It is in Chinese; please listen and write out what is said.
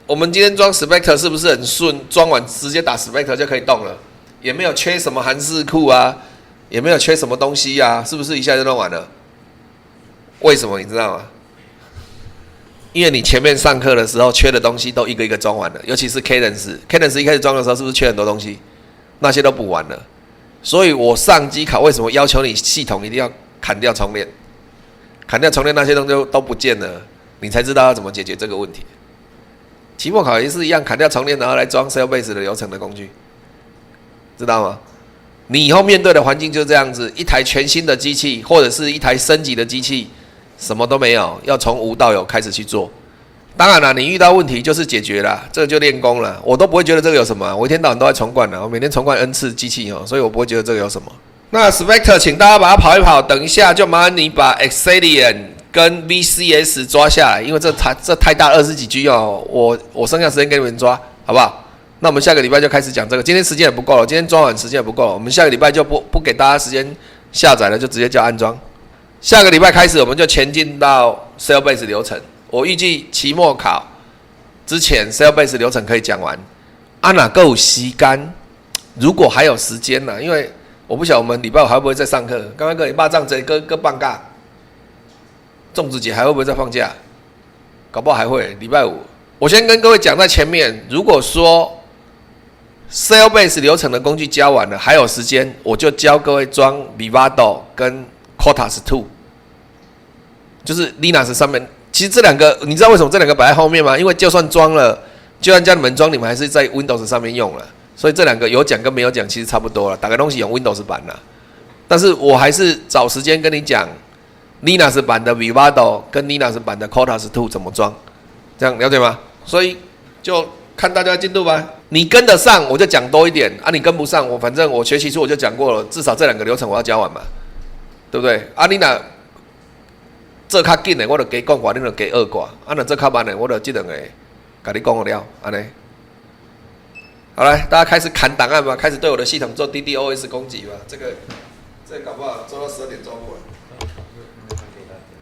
我们今天装 Spectre 是不是很顺？装完直接打 Spectre 就可以动了，也没有缺什么函式库啊，也没有缺什么东西啊，是不是一下就弄完了？为什么你知道吗？因为你前面上课的时候缺的东西都一个一个装完了，尤其是 Cadence 一开始装的时候是不是缺很多东西？那些都补完了，所以我上机考为什么要求你系统一定要砍掉重练？砍掉重练那些东西都不见了，你才知道要怎么解决这个问题。期末考也是一样，砍掉重练，然后来装 Sailbase 的流程的工具，知道吗？你以后面对的环境就是这样子，一台全新的机器或者是一台升级的机器，什么都没有，要从无到有开始去做。当然了，你遇到问题就是解决啦，这个就练功了。我都不会觉得这个有什么，我一天到晚都在重灌了，我每天重灌 N 次机器哦，所以我不会觉得这个有什么。那 Spectre 请大家把它跑一跑，等一下就麻烦你把 Exalion 跟 VCS 抓下来，因为这太大20几 G 哦，我剩下时间给你们抓，好不好？那我们下个礼拜就开始讲这个，今天时间也不够了，今天装完时间也不够了，我们下个礼拜就不给大家时间下载了，就直接叫安装。下个礼拜开始，我们就前进到 Sailbase 流程。我预计期末考之前 Sailbase 流程可以讲完。哪够有时间？如果还有时间呢？因为我不晓得我们礼拜五还会不会再上课。刚刚个礼拜这样子各放假，粽子节还会不会再放假？搞不好还会。礼拜五，我先跟各位讲在前面，如果说 Sailbase 流程的工具教完了，还有时间，我就教各位装 Vivado 跟 Quartus 2， 就是 Linux 上面。其实这两个，你知道为什么这两个摆在后面吗？因为就算装了，就算叫你们装，你们还是在 Windows 上面用了，所以这两个有讲跟没有讲其实差不多了。打个东西用 Windows 版啦，但是我还是找时间跟你讲 Linux 版的 Vivado 跟 Linux 版的 Quartus 2怎么装，这样了解吗？所以就看大家进度吧。你跟得上我就讲多一点啊，你跟不上反正我学期初我就讲过了，至少这两个流程我要教完嘛，对不对？你若做较紧的，我就加讲话，你就加2挂；若做较慢的，我就这两个跟你讲了，安尼。好来，大家开始砍档案吧，开始对我的系统做 DDoS 攻击吧。这个搞不好做到12点钟过了。